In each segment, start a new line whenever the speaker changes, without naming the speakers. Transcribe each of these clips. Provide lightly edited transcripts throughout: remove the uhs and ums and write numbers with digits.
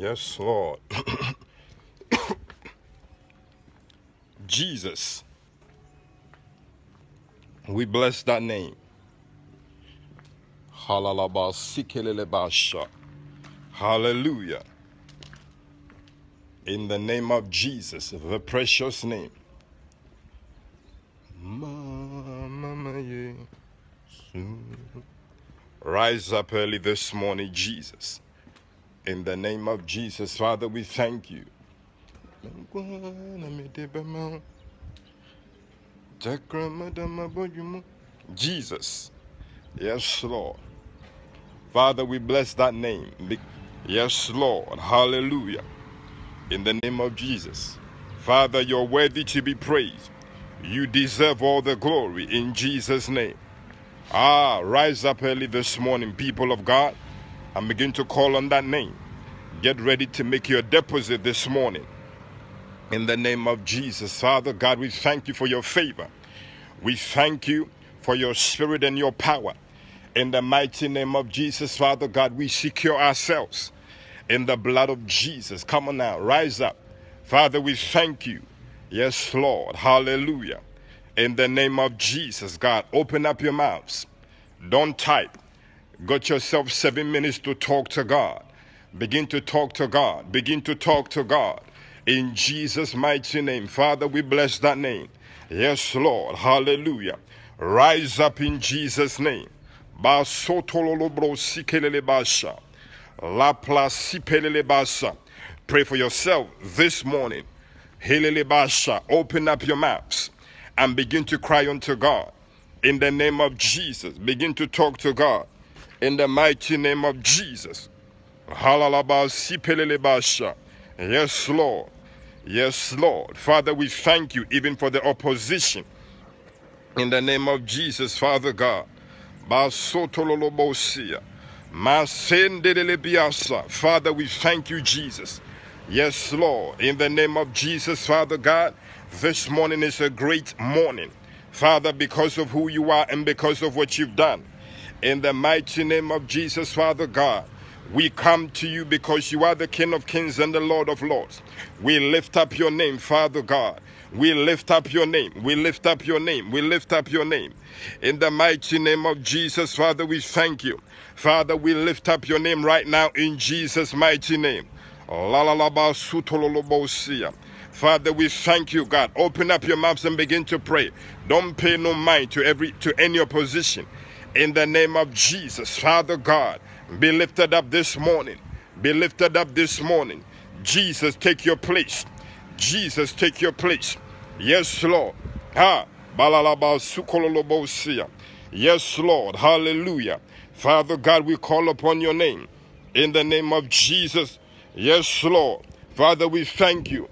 Yes, Lord. Jesus. We bless that name. Hallelujah. In the name of Jesus, the precious name. Rise up early this morning, Jesus. In the name of Jesus, Father, we thank you. Jesus. Yes, Lord. Father, we bless that name. Yes, Lord. Hallelujah. In the name of Jesus. Father, you're worthy to be praised. You deserve all the glory in Jesus' name. Rise up early this morning, people of God, and begin to call on that name. Get ready to make your deposit this morning. In the name of Jesus, Father God, we thank you for your favor. We thank you for your spirit and your power. In the mighty name of Jesus, Father God, we secure ourselves in the blood of Jesus. Come on now, rise up. Father, we thank you. Yes, Lord. Hallelujah. In the name of Jesus, God, open up your mouths. Don't type. Got yourself 7 minutes to talk to God. Begin to talk to God. Begin to talk to God. In Jesus' mighty name. Father, we bless that name. Yes, Lord. Hallelujah. Rise up in Jesus' name. Pray for yourself this morning. Open up your mouths and begin to cry unto God. In the name of Jesus, begin to talk to God. In the mighty name of Jesus. Yes, Lord. Yes, Lord. Father, we thank you even for the opposition. In the name of Jesus, Father God. Father, we thank you, Jesus. Yes, Lord. In the name of Jesus, Father God, this morning is a great morning. Father, because of who you are and because of what you've done. In the mighty name of Jesus, Father God, we come to you because you are the King of Kings and the Lord of Lords. We lift up your name, Father God. We lift up your name. We lift up your name. We lift up your name. In the mighty name of Jesus, Father, we thank you. Father, we lift up your name right now in Jesus' mighty name. Father, we thank you, God. Open up your mouths and begin to pray. Don't pay no mind to any opposition. In the name of Jesus, Father God, be lifted up this morning. Be lifted up this morning. Jesus, take your place. Jesus, take your place. Yes, Lord. Yes, Lord. Hallelujah. Father God, we call upon your name. In the name of Jesus. Yes, Lord. Father, we thank you.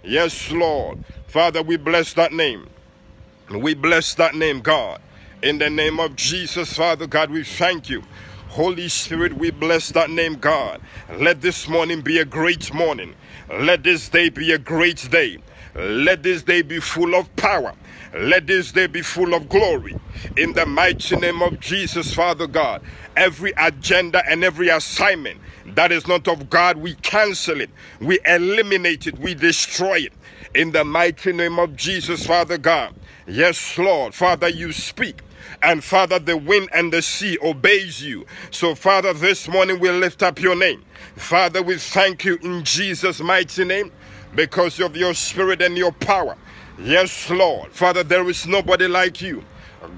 Yes, Lord. Father, we bless that name. We bless that name, God. In the name of Jesus, Father God, we thank you. Holy Spirit, we bless that name, God. Let this morning be a great morning. Let this day be a great day. Let this day be full of power. Let this day be full of glory. In the mighty name of Jesus, Father God, every agenda and every assignment that is not of God, we cancel it. We eliminate it. We destroy it. In the mighty name of Jesus, Father God. Yes, Lord. Father, you speak. And Father, the wind and the sea obeys you. So Father, this morning we lift up your name. Father, we thank you in Jesus' mighty name because of your spirit and your power. Yes, Lord. Father, there is nobody like you.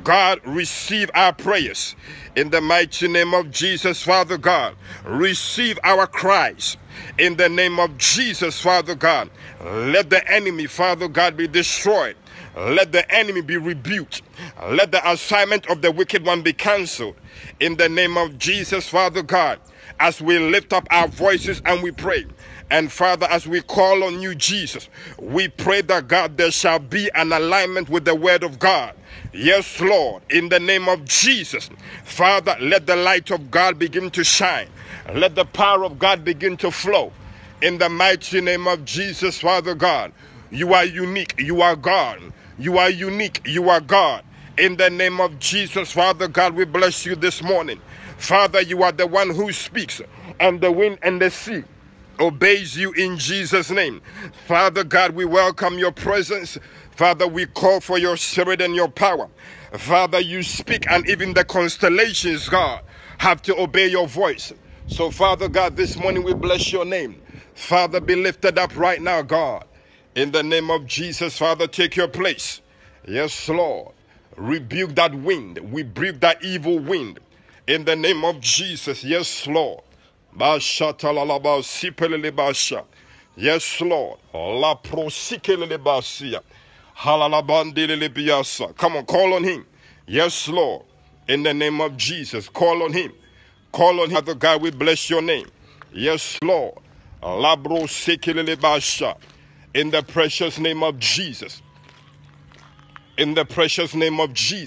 God, receive our prayers. In the mighty name of Jesus, Father God, receive our cries. In the name of Jesus, Father God, let the enemy, Father God, be destroyed. Let the enemy be rebuked. Let the assignment of the wicked one be cancelled. In the name of Jesus, Father God, as we lift up our voices and we pray. And Father, as we call on you, Jesus, we pray that God, there shall be an alignment with the word of God. Yes, Lord, in the name of Jesus. Father, let the light of God begin to shine. Let the power of God begin to flow. In the mighty name of Jesus, Father God, you are unique. You are God. You are unique. You are God. In the name of Jesus, Father God, we bless you this morning. Father, you are the one who speaks, and the wind and the sea obeys you in Jesus' name. Father God, we welcome your presence. Father, we call for your spirit and your power. Father, you speak, and even the constellations, God, have to obey your voice. So, Father God, this morning we bless your name. Father, be lifted up right now, God. In the name of Jesus, Father, take your place. Yes, Lord. Rebuke that wind. We rebuke that evil wind. In the name of Jesus, yes, Lord. Yes, Lord. Come on, call on him. Yes, Lord. In the name of Jesus, call on him. Call on him. Father God, we bless your name. Yes, Lord. In the precious name of Jesus. In the precious name of Jesus.